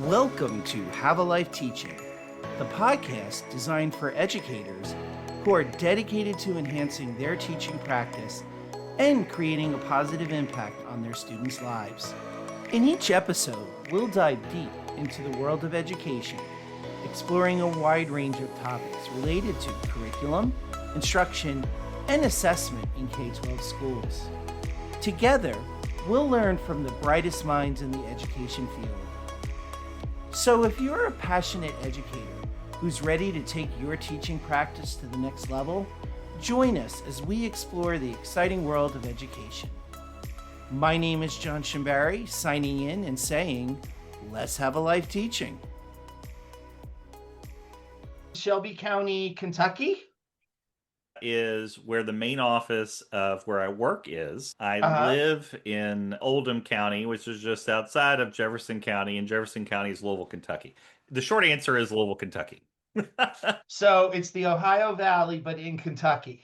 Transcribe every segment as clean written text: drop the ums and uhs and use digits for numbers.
Welcome to Have a Life Teaching, the podcast designed for educators who are dedicated to enhancing their teaching practice and creating a positive impact on their students' lives. In each episode, we'll dive deep into the world of education, exploring a wide range of topics related to curriculum, instruction, and assessment in K-12 schools. Together, we'll learn from the brightest minds in the education field. So if you're a passionate educator who's ready to take your teaching practice to the next level, join us as we explore the exciting world of education. My name is John Shimbari, signing in and saying, let's have a life teaching. Shelby County, Kentucky is where the main office of where I work is. I Uh-huh. live in Oldham County, which is just outside of Jefferson County, and Jefferson County is Louisville, Kentucky. The short answer is Louisville, Kentucky. So it's the Ohio Valley, but in Kentucky.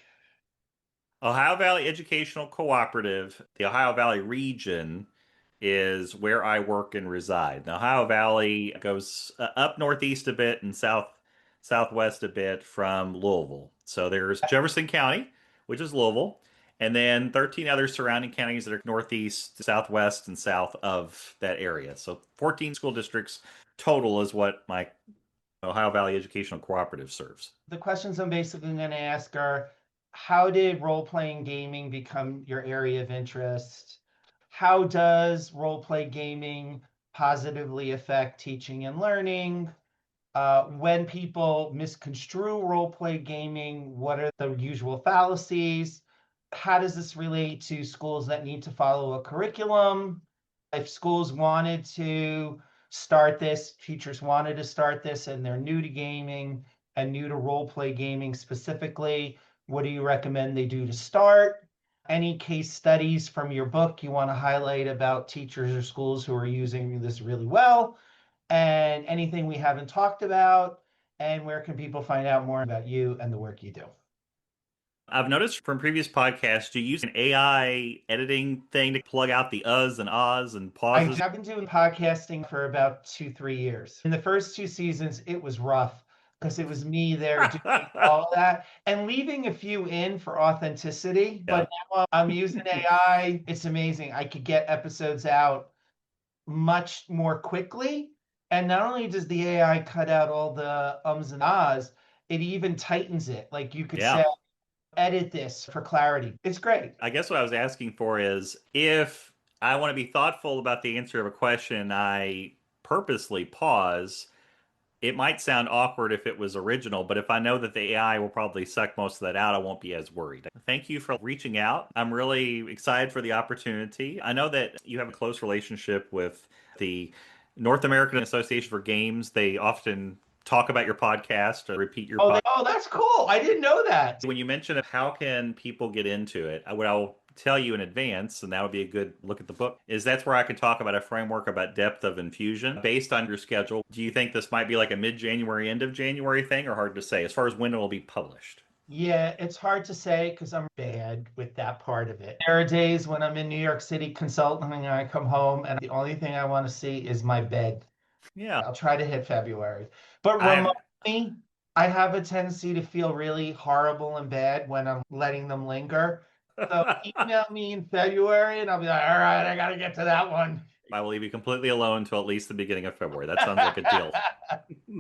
Ohio Valley Educational Cooperative, the Ohio Valley region is where I work and reside. The Ohio Valley goes up northeast a bit and southwest a bit from Louisville. So there's Jefferson County, which is Louisville, and then 13 other surrounding counties that are northeast, southwest, and south of that area. So 14 school districts total is what my Ohio Valley Educational Cooperative serves. The questions I'm basically going to ask are, how did role-playing gaming become your area of interest? How does role-play gaming positively affect teaching and learning? When people misconstrue role-play gaming, what are the usual fallacies? How does this relate to schools that need to follow a curriculum? If schools wanted to start this, teachers wanted to start this, and they're new to gaming and new to role-play gaming specifically, what do you recommend they do to start? Any case studies from your book you want to highlight about teachers or schools who are using this really well? And anything we haven't talked about? And where can people find out more about you and the work you do? I've noticed from previous podcasts, you use an AI editing thing to plug out the uhs and ahs and I pauses. have been doing podcasting for about 2, 3 years. In the first 2 seasons, it was rough because it was me there doing all of that and leaving a few in for authenticity. Yeah. But now I'm using AI. It's amazing. I could get episodes out much more quickly. And not only does the AI cut out all the ums and ahs, it even tightens it. Like you could say, Yeah. edit this for clarity. It's great. I guess what I was asking for is if I want to be thoughtful about the answer of a question, I purposely pause. It might sound awkward if it was original, but if I know that the AI will probably suck most of that out, I won't be as worried. Thank you for reaching out. I'm really excited for the opportunity. I know that you have a close relationship with the North American Association for Games. They often talk about your podcast or repeat your podcast. Oh, that's cool. I didn't know that. When you mention how can people get into it, what I'll tell you in advance, and that would be a good look at the book, is that's where I can talk about a framework about depth of infusion based on your schedule. Do you think this might be like a mid-January, end of January thing, or hard to say as far as when it will be published? Yeah, it's hard to say because I'm bad with that part of it. There are days when I'm in New York City consulting and I come home and the only thing I want to see is my bed. Yeah. I'll try to hit February. But I remotely, I have a tendency to feel really horrible and bad when I'm letting them linger. So email me in February and I'll be like, all right, I got to get to that one. I will leave you completely alone until at least the beginning of February. That sounds like a deal.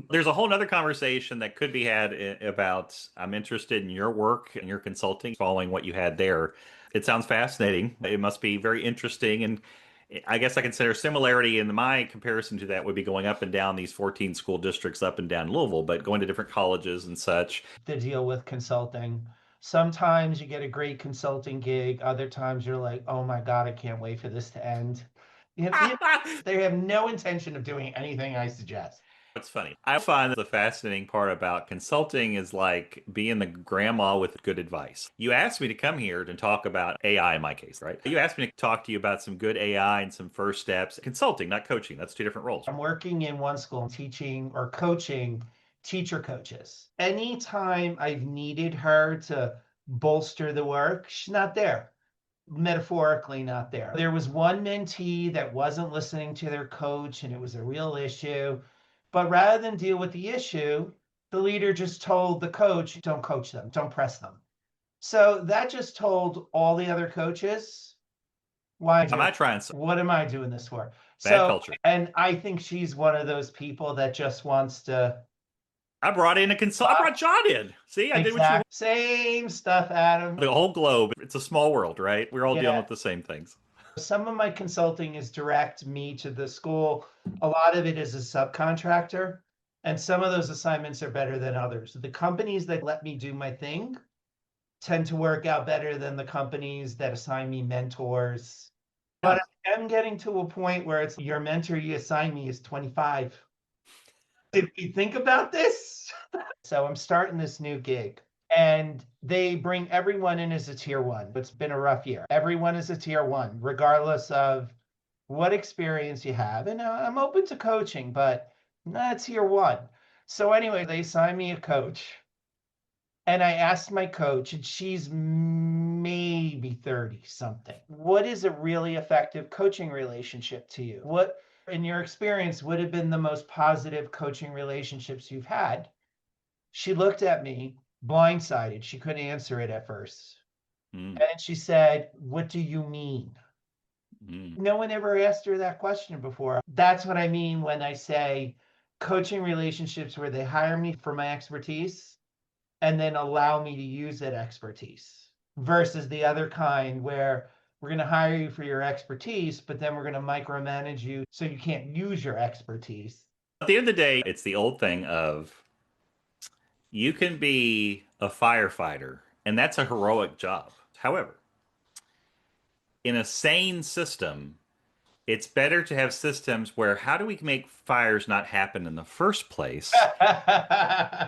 There's a whole nother conversation that could be had about I'm interested in your work and your consulting, following what you had there. It sounds fascinating. It must be very interesting. And I guess I consider similarity in my comparison to that would be going up and down these 14 school districts up and down Louisville, but going to different colleges and such. To deal with consulting. Sometimes you get a great consulting gig. Other times you're like, oh my God, I can't wait for this to end. They have no intention of doing anything I suggest. It's funny. I find the fascinating part about consulting is like being the grandma with good advice. You asked me to come here to talk about AI in my case, right? You asked me to talk to you about some good AI and some first steps. Consulting, not coaching. That's two different roles. I'm working in one school teaching or coaching teacher coaches. Anytime I've needed her to bolster the work, she's not there. metaphorically not there. There was one mentee that wasn't listening to their coach, and it was a real issue. But rather than deal with the issue, the leader just told the coach, don't coach them, don't press them. So that just told all the other coaches, why Am do I trying what am I doing this for? bad So, culture? and I think she's one of those people that just wants to I brought in a consult. I brought John in. See, I did what you exact same stuff, Adam. the whole globe. It's a small world, right? We're all dealing Yeah. with the same things. Some of my consulting is direct me to the school. A lot of it is a subcontractor, and some of those assignments are better than others. The companies that let me do my thing tend to work out better than the companies that assign me mentors. Yeah. But I am getting to a point where it's your mentor you assign me is 25. Did we think about this? So I'm starting this new gig, and they bring everyone in as a tier one. It's been a rough year. Everyone is a tier one, regardless of what experience you have. And I'm open to coaching, but not tier one. So anyway, they signed me a coach, and I asked my coach, and she's maybe 30 something. What is a really effective coaching relationship to you? What, in your experience, would have been the most positive coaching relationships you've had? She looked at me blindsided. She couldn't answer it at first. Mm, And she said, what do you mean? mm. No one ever asked her that question before. That's what I mean when I say coaching relationships where they hire me for my expertise and then allow me to use that expertise versus the other kind where we're going to hire you for your expertise, but then we're going to micromanage you so you can't use your expertise. At the end of the day, it's the old thing of you can be a firefighter, and that's a heroic job. However, in a sane system, it's better to have systems where how do we make fires not happen in the first place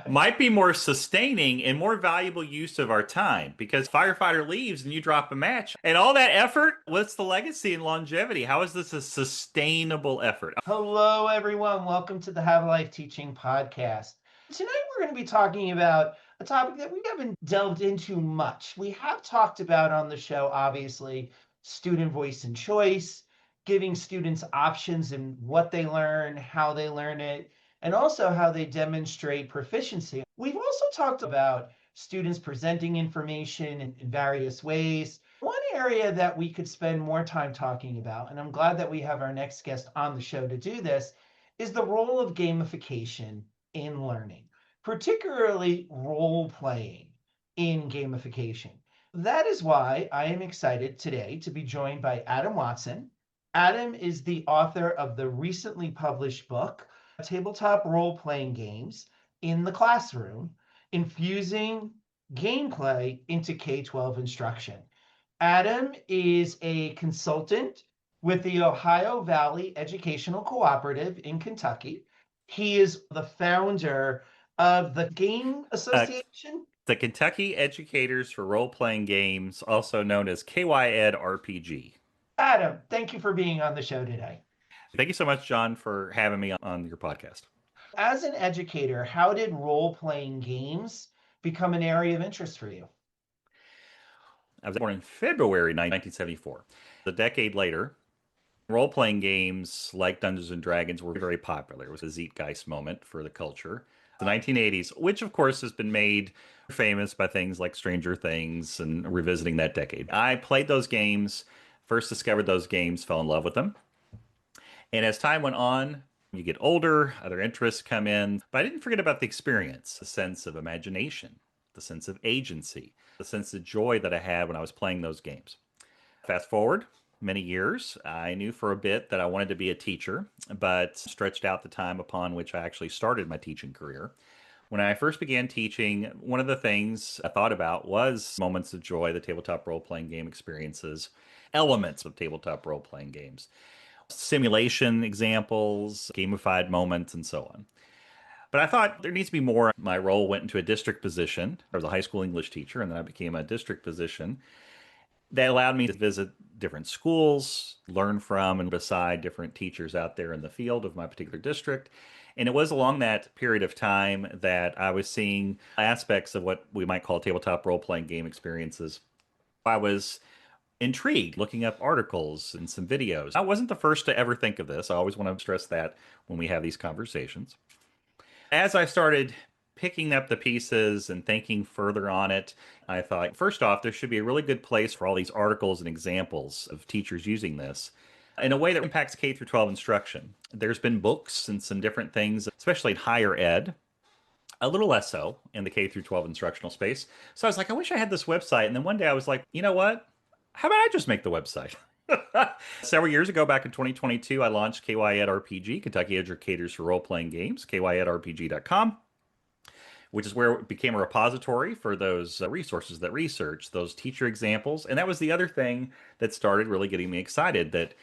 might be more sustaining and more valuable use of our time because firefighter leaves and you drop a match and all that effort, what's the legacy and longevity? How is this a sustainable effort? Hello, everyone. Welcome to the Have a Life Teaching Podcast. Tonight, we're going to be talking about a topic that we haven't delved into much. We have talked about on the show, obviously, student voice and choice, giving students options in what they learn, how they learn it, and also how they demonstrate proficiency. We've also talked about students presenting information in various ways. One area that we could spend more time talking about, and I'm glad that we have our next guest on the show to do this, is the role of gamification in learning, particularly role playing in gamification. That is why I am excited today to be joined by Adam Watson. Adam is the author of the recently published book, Tabletop Role Playing Games in the Classroom, Infusing Gameplay into K-12 Instruction. Adam is a consultant with the Ohio Valley Educational Cooperative in Kentucky. He is the founder of the Game Uh, Association. the Kentucky Educators for Role Playing Games, also known as KY Ed RPG. Adam, thank you for being on the show today. Thank you so much, John, for having me on your podcast. As an educator, how did role playing games become an area of interest for you? I was born in February 1974. A decade later, role playing games like Dungeons and Dragons were very popular. It was a zeitgeist moment for the culture. The 1980s, which of course has been made famous by things like Stranger Things and revisiting that decade. I played those games, first discovered those games, fell in love with them. And as time went on, you get older, other interests come in, but I didn't forget about the experience, the sense of imagination, the sense of agency, the sense of joy that I had when I was playing those games. Fast forward many years, I knew for a bit that I wanted to be a teacher, but stretched out the time upon which I actually started my teaching career. When I first began teaching, one of the things I thought about was moments of joy, the tabletop role playing game experiences, elements of tabletop role playing games, simulation examples, gamified moments, and so on. But I thought there needs to be more. My role went into a district position. I was a high school English teacher, and then I became a district position that allowed me to visit different schools, learn from and beside different teachers out there in the field of my particular district. And it was along that period of time that I was seeing aspects of what we might call tabletop role playing game experiences. I was intrigued, looking up articles and some videos. I wasn't the first to ever think of this. I always want to stress that when we have these conversations. As I started picking up the pieces and thinking further on it, I thought, first off, there should be a really good place for all these articles and examples of teachers using this in a way that impacts K through 12 instruction. There's been books and some different things, especially in higher ed, a little less so in the K through 12 instructional space. So I was like, I wish I had this website. And then one day I was like, you know what? How about I just make the website? Several years ago, back in 2022, I launched KY Ed RPG, Kentucky Educators for Role Playing Games, kyedrpg.com, which is where it became a repository for those resources that research, those teacher examples. And that was the other thing that started really getting me excited that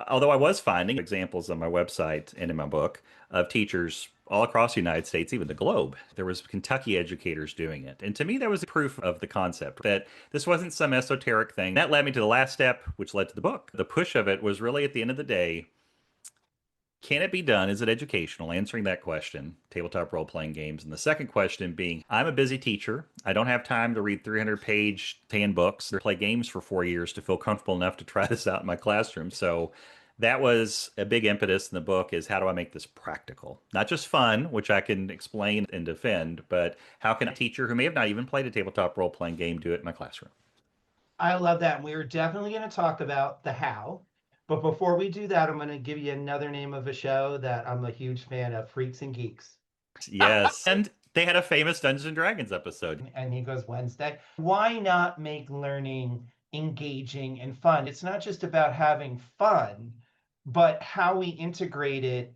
although I was finding examples on my website and in my book of teachers all across the United States, even the globe, there was Kentucky educators doing it. And to me, that was proof of the concept that this wasn't some esoteric thing. That led me to the last step, which led to the book. The push of it was really at the end of the day, can it be done? Is it educational? Answering that question, tabletop role playing games. And the second question being, I'm a busy teacher. I don't have time to read 300-page handbooks or play games for 4 years to feel comfortable enough to try this out in my classroom. So that was a big impetus in the book is how do I make this practical? Not just fun, which I can explain and defend, but how can a teacher who may have not even played a tabletop role playing game do it in my classroom? I love that. And we are definitely going to talk about the how. But before we do that, I'm going to give you another name of a show that I'm a huge fan of, Freaks and Geeks. Yes. And they had a famous Dungeons and Dragons episode. And he goes Wednesday. Why not make learning engaging and fun? It's not just about having fun, but how we integrate it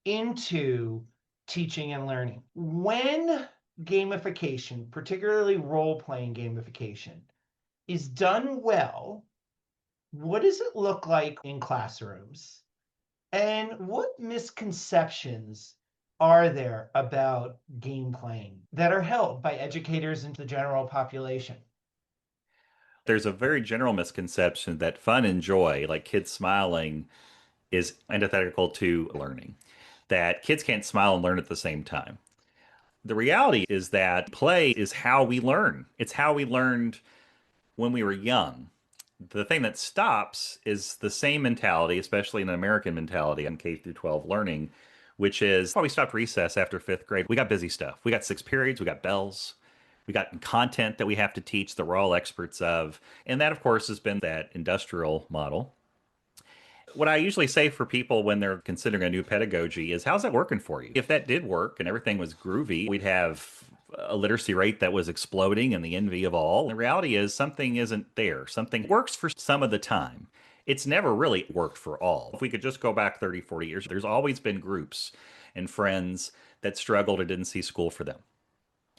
into teaching and learning. When gamification, particularly role playing gamification, is done well, what does it look like in classrooms? And what misconceptions are there about game playing that are held by educators and the general population? There's a very general misconception that fun and joy, like kids smiling, is antithetical to learning, that kids can't smile and learn at the same time. The reality is that play is how we learn. It's how we learned when we were young. The thing that stops is the same mentality, especially an American mentality on K through 12 learning, which is, oh, we stopped recess after fifth grade. We got busy stuff. We got six periods, we got bells, we got content that we have to teach that we're all experts of. And that, of course, has been that industrial model. What I usually say for people when they're considering a new pedagogy is, how's that working for you? If that did work and everything was groovy, we'd have a literacy rate that was exploding and the envy of all. The reality is something isn't there. Something works for some of the time. It's never really worked for all. If we could just go back 30, 40 years, there's always been groups and friends that struggled or didn't see school for them.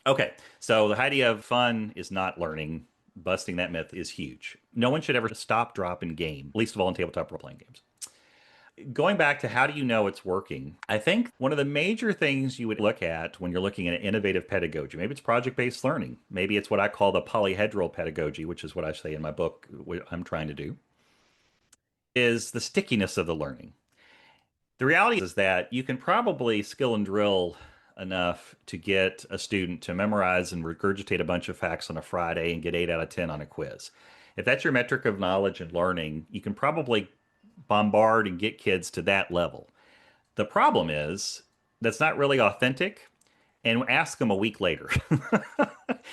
Okay, so the idea of fun is not learning. Busting that myth is huge. No one should ever stop, drop, and game, least of all in tabletop role playing games. Going back to how do you know it's working, I think one of the major things you would look at when you're looking at innovative pedagogy, maybe it's project based learning, maybe it's what I call the polyhedral pedagogy, which is what I say in my book, what I'm trying to do, is the stickiness of the learning. The reality is that you can probably skill and drill enough to get a student to memorize and regurgitate a bunch of facts on a Friday and get 8 out of 10 on a quiz. If that's your metric of knowledge and learning, you can probably bombard and get kids to that level. The problem is that's not really authentic. And ask them a week later.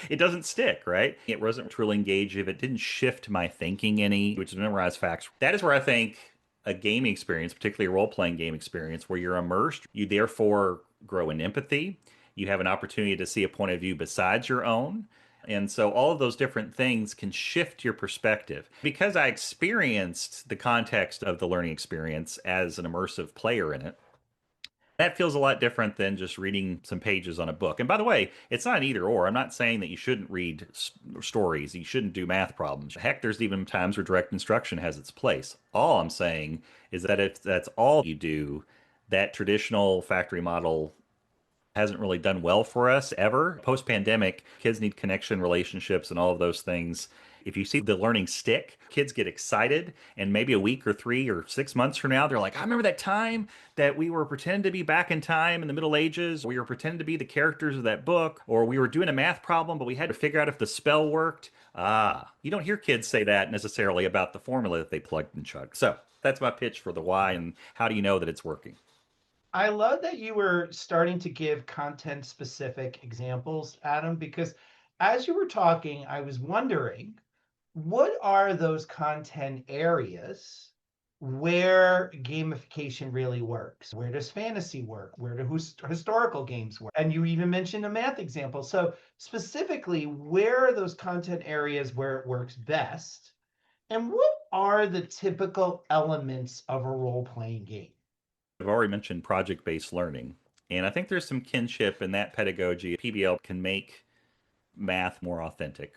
It doesn't stick, right? It wasn't truly engaging. It didn't shift my thinking any, which is memorize facts. That is where I think a gaming experience, particularly a role playing game experience, where you're immersed, you therefore grow in empathy. You have an opportunity to see a point of view besides your own. And so all of those different things can shift your perspective. Because I experienced the context of the learning experience as an immersive player in it, that feels a lot different than just reading some pages on a book. And by the way, it's not an either or. I'm not saying that you shouldn't read stories, you shouldn't do math problems. Heck, there's even times where direct instruction has its place. All I'm saying is that if that's all you do, that traditional factory model hasn't really done well for us ever. Post pandemic, kids need connection, relationships, and all of those things. If you see the learning stick, kids get excited, and maybe a week or 3 or 6 months from now, they're like, I remember that time that we were pretending to be back in time in the Middle Ages. We were pretending to be the characters of that book, or we were doing a math problem, but we had to figure out if the spell worked. You don't hear kids say that necessarily about the formula that they plugged and chugged. So that's my pitch for the why, and how do you know that it's working? I love that you were starting to give content specific examples, Adam, because as you were talking, I was wondering what are those content areas where gamification really works? Where does fantasy work? Where do historical games work? And you even mentioned a math example. So, specifically, where are those content areas where it works best? And what are the typical elements of a role playing game? I've already mentioned project based learning, and I think there's some kinship in that pedagogy. PBL can make math more authentic.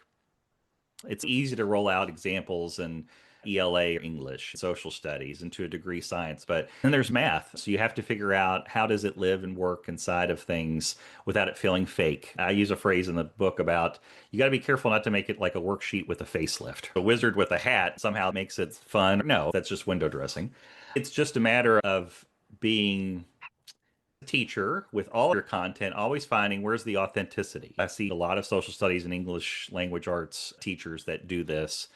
It's easy to roll out examples in ELA, English, social studies, and to a degree science, but then there's math. So you have to figure out how does it live and work inside of things without it feeling fake. I use a phrase in the book about you got to be careful not to make it like a worksheet with a facelift. A wizard with a hat somehow makes it fun. No, that's just window dressing. It's just a matter of being teacher with all your content, always finding where's the authenticity. I see a lot of social studies and English language arts teachers that do this,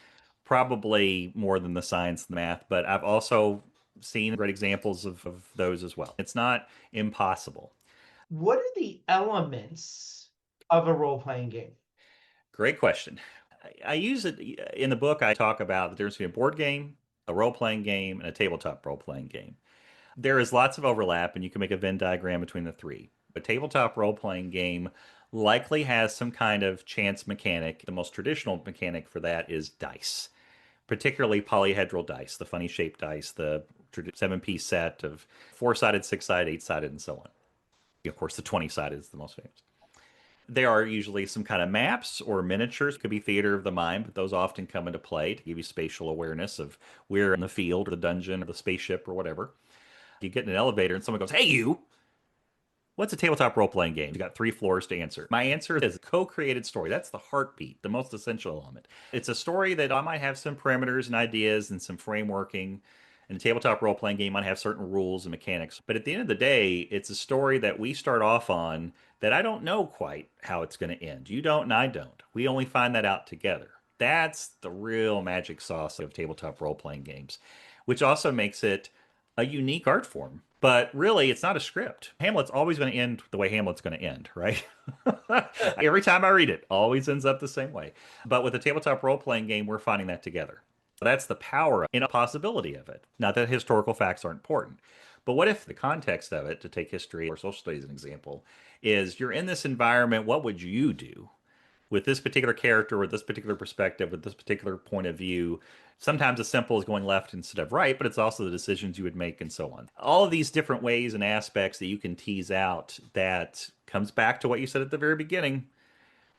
probably more than the science and the math, but I've also seen great examples of those as well. It's not impossible. What are the elements of a role playing game? Great question. I use it in the book. I talk about the difference between a board game, a role playing game, and a tabletop role playing game. There is lots of overlap, and you can make a Venn diagram between the three. A tabletop role playing game likely has some kind of chance mechanic. The most traditional mechanic for that is dice, particularly polyhedral dice, the funny shaped dice, the 7-piece set of 4-sided, 6-sided, 8-sided, and so on. Of course, the 20-sided is the most famous. There are usually some kind of maps or miniatures. It could be theater of the mind, but those often come into play to give you spatial awareness of where in the field or the dungeon or the spaceship or whatever. You get in an elevator and someone goes, Hey, you, what's a tabletop role playing game? You got 3 floors to answer. My answer is a co created story. That's the heartbeat, the most essential element. It's a story that I might have some parameters and ideas and some frameworking. And a tabletop role playing game might have certain rules and mechanics. But at the end of the day, it's a story that we start off on that I don't know quite how it's going to end. You don't, and I don't. We only find that out together. That's the real magic sauce of tabletop role playing games, which also makes it a unique art form. But really, it's not a script. Hamlet's always going to end the way Hamlet's going to end, right? Every time I read it, always ends up the same way. But with a tabletop role playing game, we're finding that together. That's the power and a possibility of it. Not that historical facts aren't important. But what if the context of it, to take history or social studies as an example, is you're in this environment, what would you do? With this particular character, with this particular perspective, with this particular point of view. Sometimes as simple as going left instead of right, but it's also the decisions you would make and so on. All of these different ways and aspects that you can tease out that comes back to what you said at the very beginning,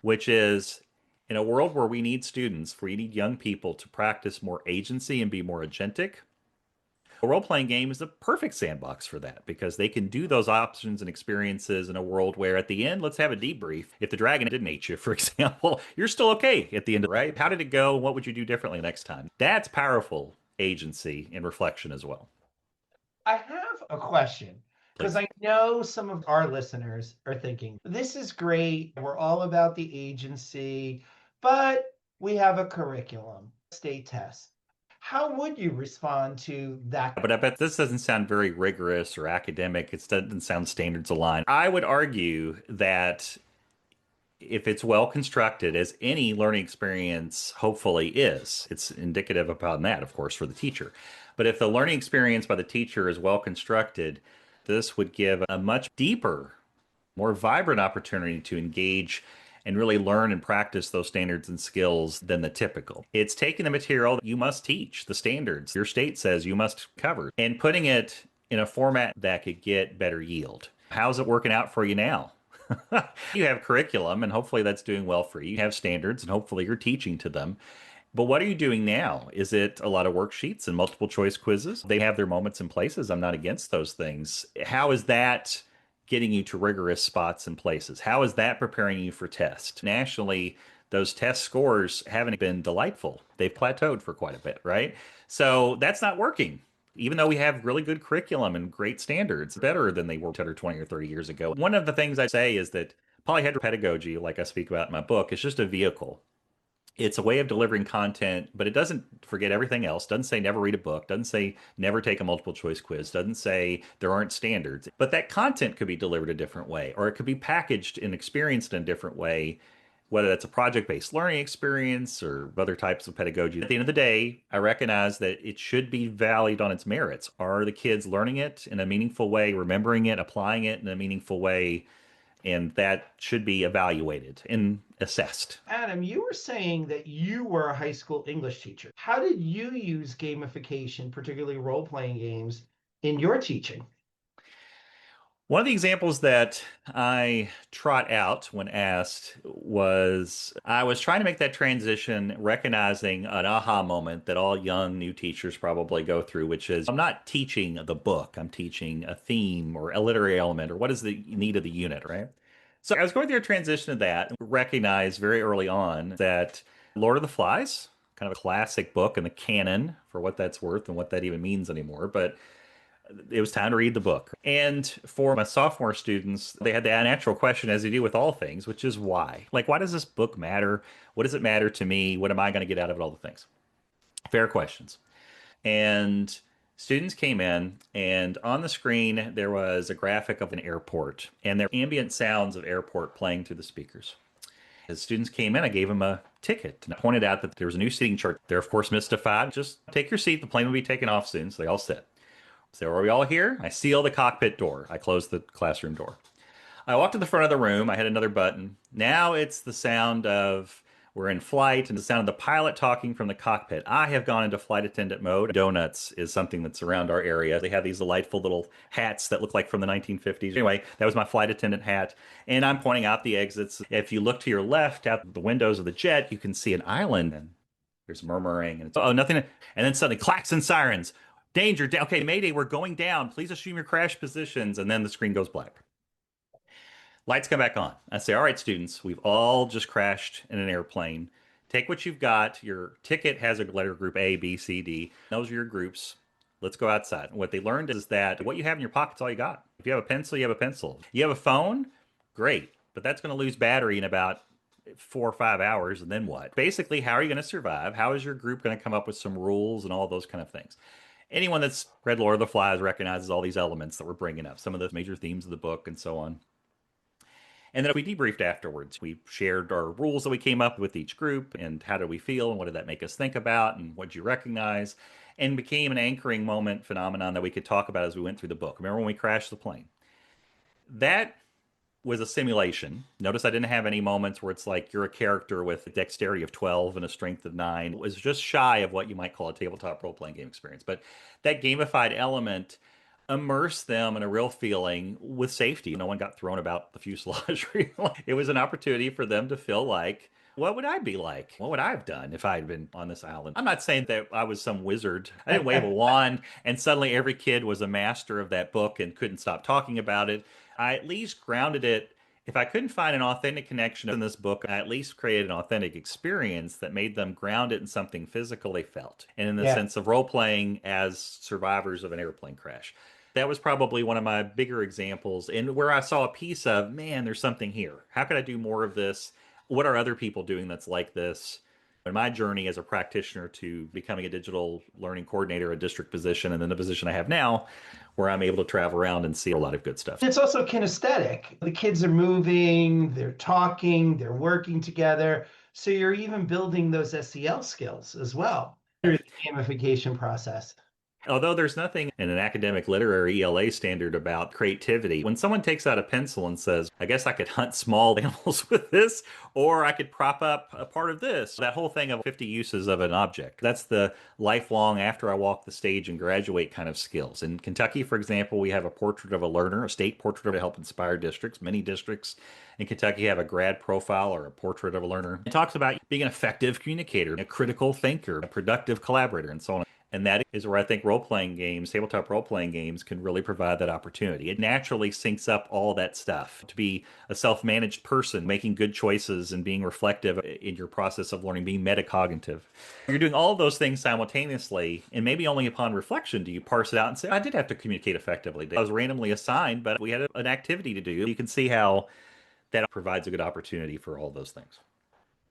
which is in a world where we need students, where you need young people to practice more agency and be more agentic, a role playing game is the perfect sandbox for that because they can do those options and experiences in a world where at the end, let's have a debrief. If the dragon didn't eat you, for example, you're still okay at the end, right? How did it go? What would you do differently next time? That's powerful agency and reflection as well. I have a question because Please. I know some of our listeners are thinking, this is great. We're all about the agency, but we have a curriculum, state test. How would you respond to that? But I bet this doesn't sound very rigorous or academic. It doesn't sound standards aligned. I would argue that if it's well constructed, as any learning experience hopefully is, it's indicative upon that, of course, for the teacher. But if the learning experience by the teacher is well constructed, this would give a much deeper, more vibrant opportunity to engage and really learn and practice those standards and skills than the typical. It's taking the material that you must teach, the standards your state says you must cover, and putting it in a format that could get better yield. How's it working out for you now? You have curriculum, and hopefully that's doing well for you. You have standards, and hopefully you're teaching to them. But what are you doing now? Is it a lot of worksheets and multiple choice quizzes? They have their moments and places. I'm not against those things. How is that getting you to rigorous spots and places? How is that preparing you for tests? Nationally, those test scores haven't been delightful. They've plateaued for quite a bit, right? So that's not working. Even though we have really good curriculum and great standards, better than they were 10 or 20 or 30 years ago. One of the things I say is that polyhedral pedagogy, like I speak about in my book, is just a vehicle. It's a way of delivering content, but it doesn't forget everything else. Doesn't say never read a book. Doesn't say never take a multiple choice quiz. Doesn't say there aren't standards. But that content could be delivered a different way, or it could be packaged and experienced in a different way, whether that's a project-based learning experience or other types of pedagogy. At the end of the day, I recognize that it should be valued on its merits. Are the kids learning it in a meaningful way, remembering it, applying it in a meaningful way? And that should be evaluated and assessed. Adam, you were saying that you were a high school English teacher. How did you use gamification, particularly role playing games, in your teaching? One of the examples that I trot out when asked was I was trying to make that transition, recognizing an aha moment that all young new teachers probably go through, which is I'm not teaching the book, I'm teaching a theme or a literary element or what is the need of the unit, right? So I was going through a transition of that, recognized very early on that Lord of the Flies, kind of a classic book in the canon for what that's worth and what that even means anymore, but it was time to read the book. And for my sophomore students, they had the natural question, as they do with all things, which is why? Like, why does this book matter? What does it matter to me? What am I going to get out of it? All the things. Fair questions. And students came in, and on the screen, there was a graphic of an airport, and there were ambient sounds of airport playing through the speakers. As students came in, I gave them a ticket and I pointed out that there was a new seating chart. They're, of course, mystified. Just take your seat. The plane will be taking off soon. So they all sit. So are we all here? I seal the cockpit door. I close the classroom door. I walk to the front of the room. I hit another button. Now it's the sound of we're in flight and the sound of the pilot talking from the cockpit. I have gone into flight attendant mode. Donuts is something that's around our area. They have these delightful little hats that look like from the 1950s. Anyway, that was my flight attendant hat. And I'm pointing out the exits. If you look to your left out the windows of the jet, you can see an island and there's murmuring and it's, oh, nothing. And then suddenly clacks and sirens. Danger. Okay, Mayday, we're going down. Please assume your crash positions. And then the screen goes black. Lights come back on. I say, all right, students, we've all just crashed in an airplane. Take what you've got. Your ticket has a letter group A, B, C, D. Those are your groups. Let's go outside. And what they learned is that what you have in your pocket's all you got. If you have a pencil, you have a pencil. You have a phone, great. But that's going to lose battery in about 4 or 5 hours. And then what? Basically, how are you going to survive? How is your group going to come up with some rules and all those kind of things? Anyone that's read Lord of the Flies recognizes all these elements that we're bringing up, some of the major themes of the book and so on. And then we debriefed afterwards. We shared our rules that we came up with each group and how did we feel and what did that make us think about and what did you recognize, and became an anchoring moment phenomenon that we could talk about as we went through the book. Remember when we crashed the plane? That was a simulation. Notice I didn't have any moments where it's like you're a character with a dexterity of 12 and a strength of 9. It was just shy of what you might call a tabletop role-playing game experience. But that gamified element immerse them in a real feeling with safety. No one got thrown about the fuselage. It was an opportunity for them to feel like, what would I be like? What would I have done if I had been on this island? I'm not saying that I was some wizard. I didn't wave a wand and suddenly every kid was a master of that book and couldn't stop talking about it. I at least grounded it. If I couldn't find an authentic connection in this book, I at least created an authentic experience that made them ground it in something physical they felt. And in the Yeah. sense of role playing as survivors of an airplane crash. That was probably one of my bigger examples and where I saw a piece of, man, there's something here. How could I do more of this? What are other people doing that's like this? In my journey as a practitioner to becoming a digital learning coordinator, a district position, and then the position I have now, where I'm able to travel around and see a lot of good stuff. It's also kinesthetic. The kids are moving, they're talking, they're working together. So you're even building those SEL skills as well through the gamification process. Although there's nothing in an academic literary ELA standard about creativity, when someone takes out a pencil and says, I guess I could hunt small animals with this, or I could prop up a part of this, that whole thing of 50 uses of an object, that's the lifelong after I walk the stage and graduate kind of skills. In Kentucky, for example, we have a portrait of a learner, a state portrait to help inspire districts. Many districts in Kentucky have a grad profile or a portrait of a learner. It talks about being an effective communicator, a critical thinker, a productive collaborator, and so on. And that is where I think role playing games, tabletop role playing games, can really provide that opportunity. It naturally syncs up all that stuff to be a self managed person, making good choices and being reflective in your process of learning, being metacognitive. You're doing all of those things simultaneously, and maybe only upon reflection do you parse it out and say, I did have to communicate effectively. I was randomly assigned, but we had an activity to do. You can see how that provides a good opportunity for all those things.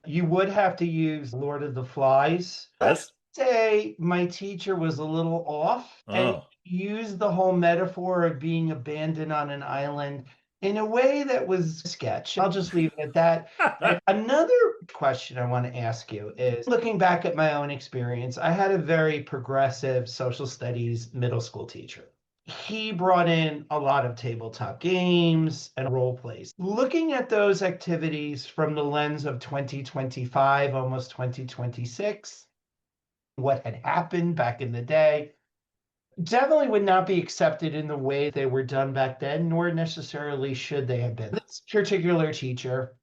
You would have to use Lord of the Flies. Yes? Say my teacher was a little off and Oh. used the whole metaphor of being abandoned on an island in a way that was sketch. I'll just leave it at that. And another question I want to ask you is looking back at my own experience, I had a very progressive social studies middle school teacher. He brought in a lot of tabletop games and role plays. Looking at those activities from the lens of 2025, almost 2026, what had happened back in the day, definitely would not be accepted in the way they were done back then, nor necessarily should they have been. This particular teacher,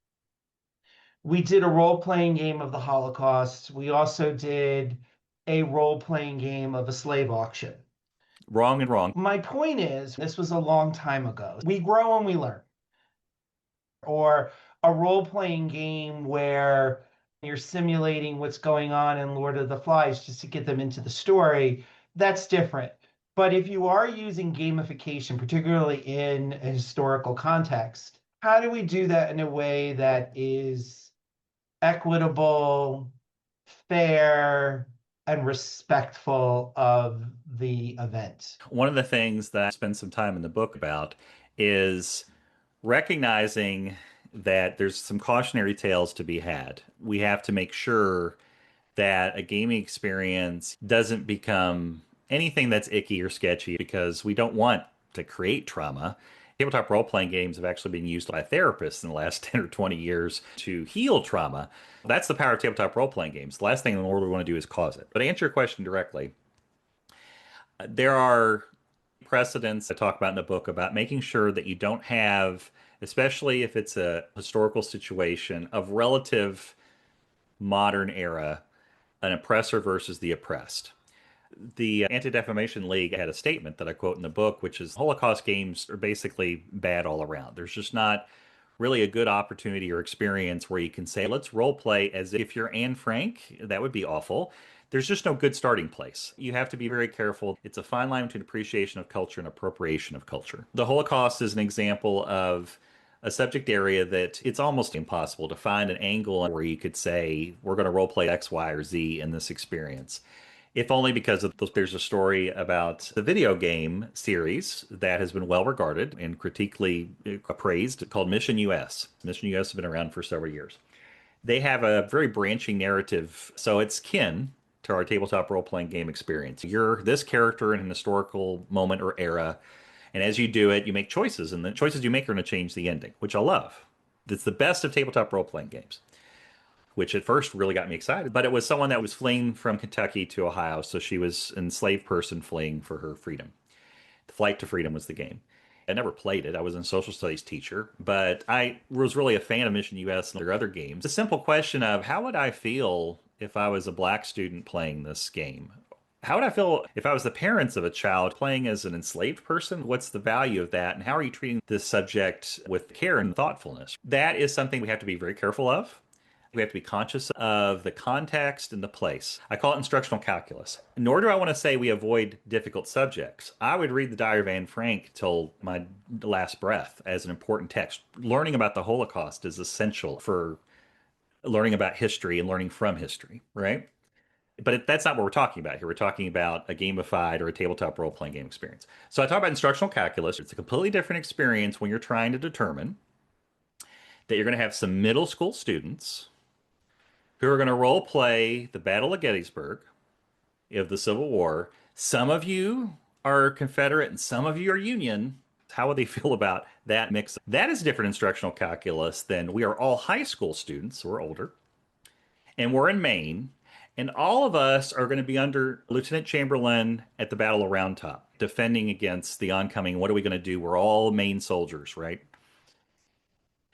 we did a role playing game of the Holocaust. We also did a role playing game of a slave auction. Wrong and wrong. My point is, this was a long time ago. We grow and we learn. Or a role playing game where you're simulating what's going on in Lord of the Flies just to get them into the story, that's different. But if you are using gamification, particularly in a historical context, how do we do that in a way that is equitable, fair, and respectful of the event? One of the things that I spend some time in the book about is recognizing that there's some cautionary tales to be had. We have to make sure that a gaming experience doesn't become anything that's icky or sketchy because we don't want to create trauma. Tabletop role playing games have actually been used by therapists in the last 10 or 20 years to heal trauma. That's the power of tabletop role playing games. The last thing in the world we want to do is cause it. But to answer your question directly, there are precedents I talk about in the book about making sure that you don't have, especially if it's a historical situation of relative modern era, an oppressor versus the oppressed. The Anti-Defamation League had a statement that I quote in the book, which is Holocaust games are basically bad all around. There's just not really a good opportunity or experience where you can say, let's role play as if you're Anne Frank. That would be awful. There's just no good starting place. You have to be very careful. It's a fine line between appreciation of culture and appropriation of culture. The Holocaust is an example of a subject area that it's almost impossible to find an angle where you could say, we're going to role play X, Y, or Z in this experience. If only because there's a story about the video game series that has been well regarded and critically appraised called Mission US. Mission US has been around for several years. They have a very branching narrative, so it's kin to our tabletop role playing game experience. You're this character in an historical moment or era, and as you do it, you make choices, and the choices you make are going to change the ending, which I love. It's the best of tabletop role playing games, which at first really got me excited. But it was someone that was fleeing from Kentucky to Ohio, so she was an enslaved person fleeing for her freedom. The Flight to Freedom was the game. I never played it. I was a social studies teacher, but I was really a fan of Mission US and their other games. The simple question of how would I feel if I was a black student playing this game? How would I feel if I was the parents of a child playing as an enslaved person? What's the value of that? And how are you treating this subject with care and thoughtfulness? That is something we have to be very careful of. We have to be conscious of the context and the place. I call it instructional calculus. Nor do I want to say we avoid difficult subjects. I would read the Diary of Anne Frank till my last breath as an important text. Learning about the Holocaust is essential for learning about history and learning from history, right? But that's not what we're talking about here. We're talking about a gamified or a tabletop role playing game experience. So I talk about instructional calculus. It's a completely different experience when you're trying to determine that you're going to have some middle school students who are going to role play the Battle of Gettysburg of the Civil War. Some of you are Confederate and some of you are Union. How would they feel about that mix? That is different instructional calculus than we are all high school students, we're older, and we're in Maine, and all of us are going to be under Lieutenant Chamberlain at the Battle of Round Top, defending against the oncoming. What are we going to do? We're all Maine soldiers, right?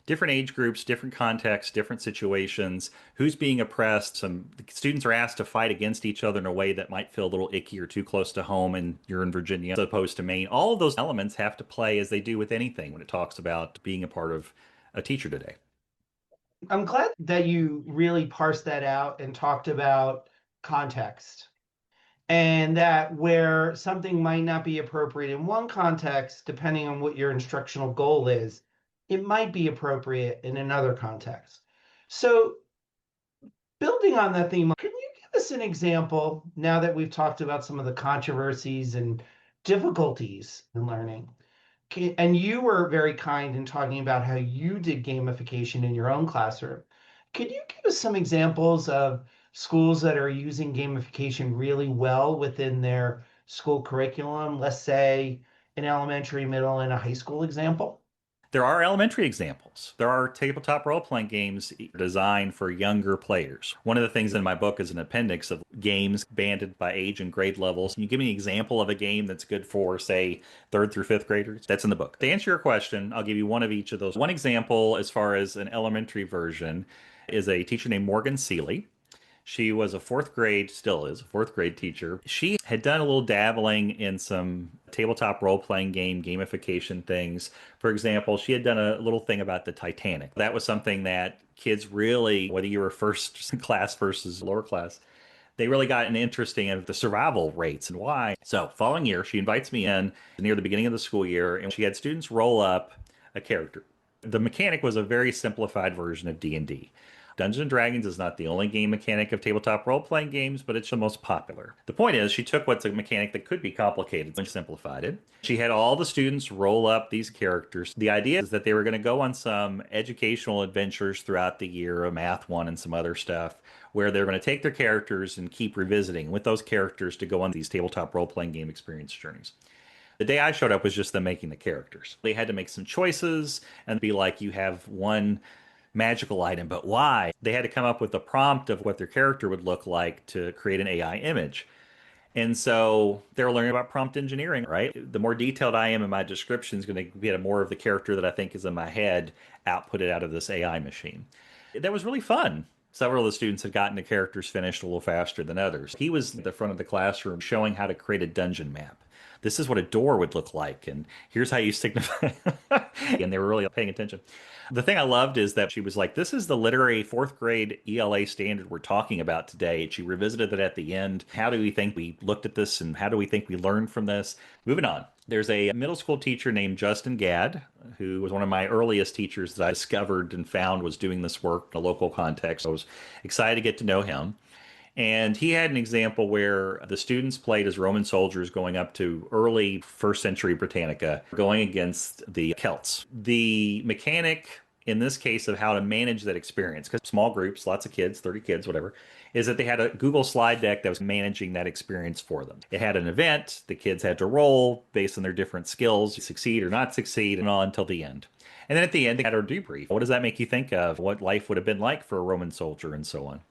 different age groups, different contexts, different situations, who's being oppressed. Some students are asked to fight against each other in a way that might feel a little icky or too close to home, and you're in Virginia as opposed to Maine. All of those elements have to play as they do with anything when it talks about being a part of a teacher today. I'm glad that you really parsed that out and talked about context. And that where something might not be appropriate in one context, depending on what your instructional goal is, it might be appropriate in another context. So, building on that theme, can you give us an example now that we've talked about some of the controversies and difficulties in learning? And you were very kind in talking about how you did gamification in your own classroom. Could you give us some examples of schools that are using gamification really well within their school curriculum? Let's say an elementary, middle, and a high school example. There are elementary examples. There are tabletop role playing games designed for younger players. One of the things in my book is an appendix of games banded by age and grade levels. Can you give me an example of a game that's good for, say, third through fifth graders? That's in the book. To answer your question, I'll give you one of each of those. One example, as far as an elementary version, is a teacher named Morgan Seeley. She was a fourth grade, still is a fourth grade teacher. She had done a little dabbling in some tabletop role playing game gamification things. For example, she had done a little thing about the Titanic. That was something that kids really, whether you were first class versus lower class, they really got an interesting of the survival rates and why. So, following year, she invites me in near the beginning of the school year, and she had students roll up a character. The mechanic was a very simplified version of D&D. Dungeons and Dragons is not the only game mechanic of tabletop role playing games, but it's the most popular. The point is, she took what's a mechanic that could be complicated and simplified it. She had all the students roll up these characters. The idea is that they were going to go on some educational adventures throughout the year, a math one and some other stuff, where they're going to take their characters and keep revisiting with those characters to go on these tabletop role playing game experience journeys. The day I showed up was just them making the characters. They had to make some choices and be like, you have one magical item, but why? They had to come up with a prompt of what their character would look like to create an AI image. And so they're learning about prompt engineering, right? The more detailed I am in my description is going to get more of the character that I think is in my head outputted out of this AI machine. That was really fun. Several of the students had gotten the characters finished a little faster than others. He was at the front of the classroom showing how to create a dungeon map. This is what a door would look like, and here's how you signify. And they were really paying attention. The thing I loved is that she was like, this is the literary fourth grade ELA standard we're talking about today. She revisited it at the end. How do we think we looked at this and how do we think we learned from this? Moving on. There's a middle school teacher named Justin Gadd, who was one of my earliest teachers that I discovered and found was doing this work in a local context. I was excited to get to know him. And he had an example where the students played as Roman soldiers going up to early first century Britannica, going against the Celts. The mechanic in this case of how to manage that experience, because small groups, lots of kids, 30 kids, whatever, is that they had a Google slide deck that was managing that experience for them. It had an event, the kids had to roll based on their different skills, succeed or not succeed, and on until the end. And then at the end, they had a debrief. What does that make you think of? What life would have been like for a Roman soldier and so on?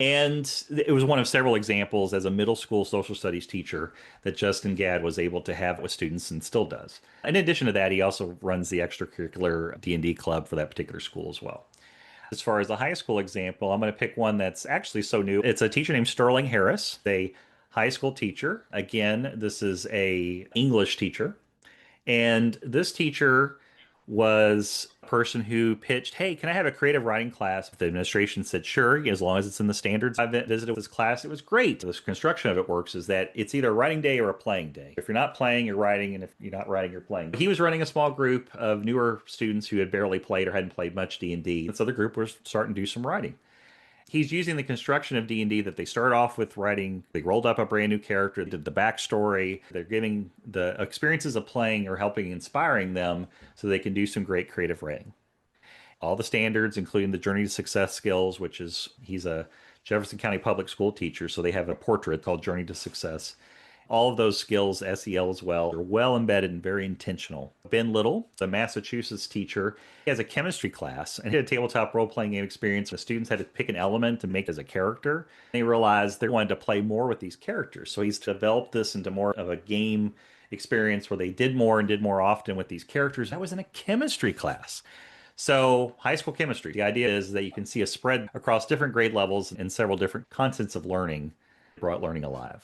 And it was one of several examples as a middle school social studies teacher that Justin Gadd was able to have with students and still does. In addition to that, he also runs the extracurricular D&D club for that particular school as well. As far as the high school example, I'm going to pick one that's actually so new. It's a teacher named Sterling Harris, a high school teacher. Again, this is a English teacher. And this teacher was a person who pitched, hey, can I have a creative writing class? The administration said, sure, as long as it's in the standards. I visited this class. It was great. The construction of it works is that it's either a writing day or a playing day. If you're not playing, you're writing. And if you're not writing, you're playing. He was running a small group of newer students who had barely played or hadn't played much D&D. And so the group was starting to do some writing. He's using the construction of D&D that they started off with writing. They rolled up a brand new character, did the backstory. They're giving the experiences of playing or helping inspiring them so they can do some great creative writing. All the standards, including the Journey to Success skills, which is he's a Jefferson County public school teacher, so they have a portrait called Journey to Success. All of those skills, SEL as well, are well embedded and very intentional. Ben Little, the Massachusetts teacher, he has a chemistry class and he had a tabletop role-playing game experience. The students had to pick an element to make as a character. They realized they wanted to play more with these characters. So he's developed this into more of a game experience where they did more and did more often with these characters. That was in a chemistry class. So, high school chemistry, the idea is that you can see a spread across different grade levels and several different contents of learning, brought learning alive.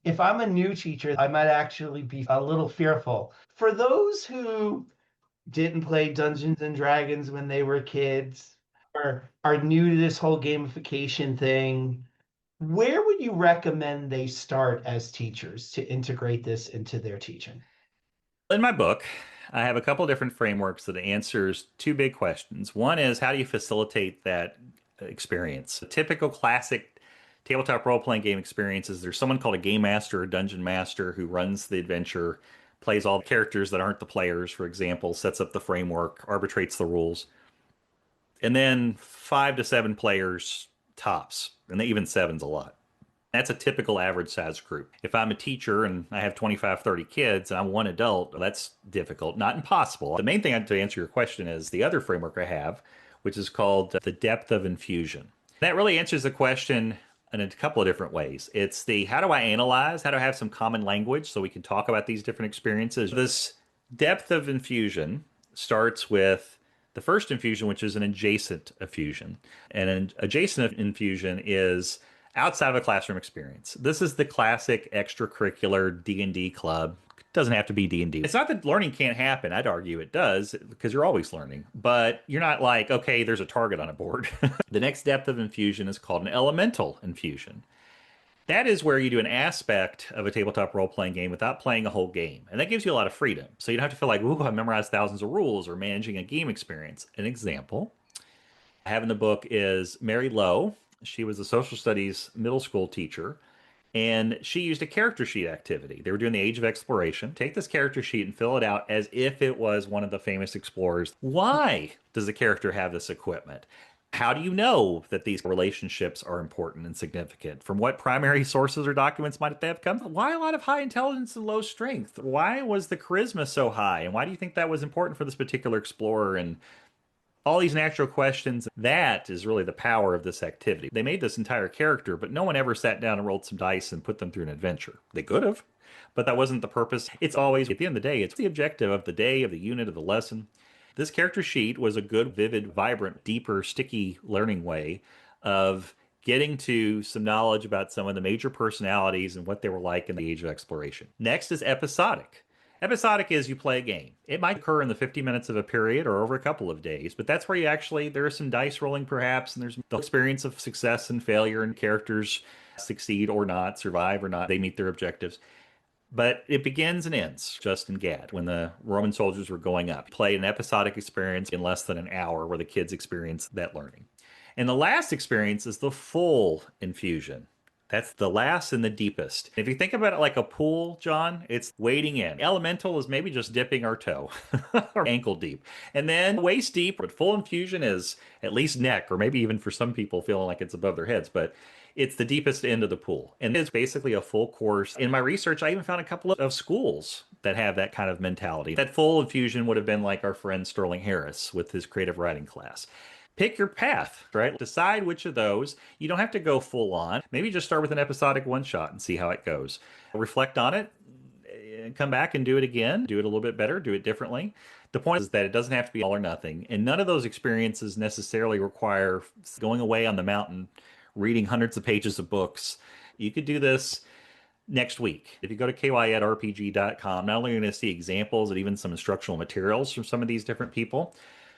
If I'm a new teacher, I might actually be a little fearful. For those who didn't play Dungeons and Dragons when they were kids or are new to this whole gamification thing, where would you recommend they start as teachers to integrate this into their teaching? In my book, I have a couple different frameworks that answers two big questions. One is how do you facilitate that experience? A typical classic tabletop role-playing game experiences, there's someone called a game master or dungeon master who runs the adventure, plays all the characters that aren't the players, for example, sets up the framework, arbitrates the rules, and then 5 to 7 players tops, and even seven's a lot. That's a typical average size group. If I'm a teacher and I have 25, 30 kids and I'm one adult, that's difficult, not impossible. The main thing to answer your question is the other framework I have, which is called the depth of infusion. That really answers the question in a couple of different ways. It's the how do I analyze, how do I have some common language so we can talk about these different experiences. This depth of infusion starts with the first infusion, which is an adjacent infusion. And an adjacent infusion is outside of a classroom experience. This is the classic extracurricular D&D club. It doesn't have to be D&D. It's not that learning can't happen. I'd argue it does because you're always learning. But you're not like, okay, there's a target on a board. The next depth of infusion is called an elemental infusion. That is where you do an aspect of a tabletop role-playing game without playing a whole game. And that gives you a lot of freedom. So you don't have to feel like, ooh, I memorized thousands of rules or managing a game experience. An example I have in the book is Mary Lowe. She was a social studies middle school teacher, and she used a character sheet activity. They were doing the Age of Exploration. Take this character sheet and fill it out as if it was one of the famous explorers. Why does the character have this equipment? How do you know that these relationships are important and significant? From what primary sources or documents might they have come? Why a lot of high intelligence and low strength? Why was the charisma so high? And why do you think that was important for this particular explorer? And all these natural questions. That is really the power of this activity. They made this entire character, but no one ever sat down and rolled some dice and put them through an adventure. They could have, but that wasn't the purpose. It's always, at the end of the day, it's the objective of the day, of the unit, of the lesson. This character sheet was a good, vivid, vibrant, deeper, sticky learning way of getting to some knowledge about some of the major personalities and what they were like in the Age of Exploration. Next is episodic. Episodic is you play a game. It might occur in the 50 minutes of a period or over a couple of days, but that's where you actually, there is some dice rolling perhaps, and there's the experience of success and failure, and characters succeed or not, survive or not, they meet their objectives. But it begins and ends just in Gad when the Roman soldiers were going up. Play an episodic experience in less than an hour where the kids experience that learning. And the last experience is the full infusion. That's the last and the deepest. If you think about it like a pool, John, it's wading in. Elemental is maybe just dipping our toe or ankle deep. And then waist deep, but full infusion is at least neck, or maybe even for some people feeling like it's above their heads. But it's the deepest end of the pool. And it's basically a full course. In my research, I even found a couple of schools that have that kind of mentality. That full infusion would have been like our friend Sterling Harris with his creative writing class. Pick your path, right? Decide which of those. You don't have to go full on. Maybe just start with an episodic one shot and see how it goes. Reflect on it, come back and do it again, do it a little bit better, do it differently. The point is that it doesn't have to be all or nothing. And none of those experiences necessarily require going away on the mountain, reading hundreds of pages of books. You could do this next week. If you go to kyedrpg.com, not only are you going to see examples and even some instructional materials from some of these different people,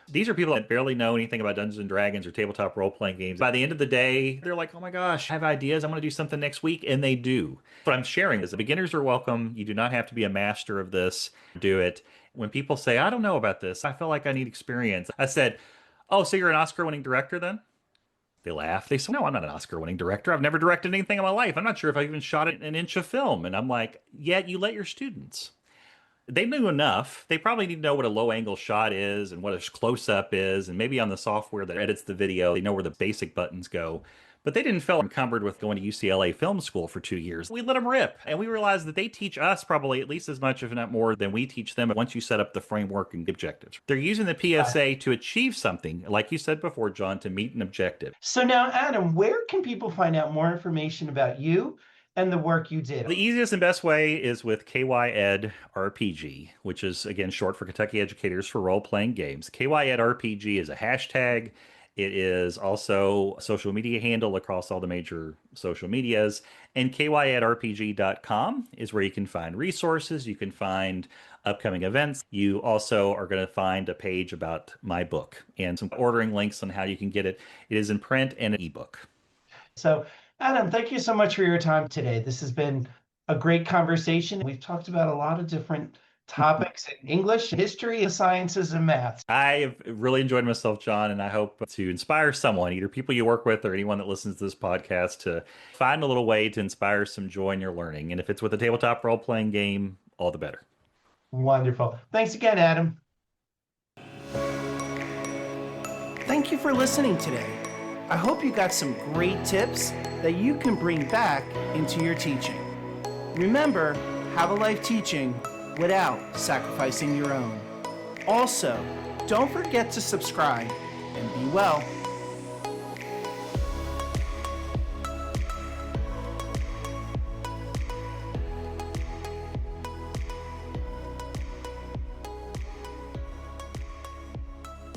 these are people that barely know anything about Dungeons and Dragons or tabletop role-playing games. By the end of the day, they're like, oh my gosh, I have ideas. I'm going to do something next week. And they do. What I'm sharing is the beginners are welcome. You do not have to be a master of this. Do it. When people say, I don't know about this, I feel like I need experience. I said, oh, so you're an Oscar-winning director then? They laugh. They say, no, I'm not an Oscar-winning director. I've never directed anything in my life. I'm not sure if I even shot an inch of film. And I'm like, yeah, you let your students. They knew enough. They probably need to know what a low angle shot is and what a close up is. And maybe on the software that edits the video, they know where the basic buttons go. But they didn't feel encumbered with going to UCLA film school for 2 years. We let them rip. And we realized that they teach us probably at least as much, if not more, than we teach them once you set up the framework and objectives. They're using the PSA to achieve something, like you said before, John, to meet an objective. So now, Adam, where can people find out more information about you and the work you did? The easiest and best way is with KY Ed RPG, which is again short for Kentucky Educators for Role Playing Games. KY Ed RPG is a hashtag. It is also a social media handle across all the major social medias. And kyedrpg.com is where you can find resources, you can find upcoming events. You also are going to find a page about my book and some ordering links on how you can get it. It is in print and an ebook. So, Adam, thank you so much for your time today. This has been a great conversation. We've talked about a lot of different topics in English, history, sciences, and math. I have really enjoyed myself, John, and I hope to inspire someone, either people you work with or anyone that listens to this podcast, to find a little way to inspire some joy in your learning. And if it's with a tabletop role playing game, all the better. Wonderful. Thanks again, Adam. Thank you for listening today. I hope you got some great tips that you can bring back into your teaching. Remember, have a life teaching without sacrificing your own. Also, don't forget to subscribe and be well.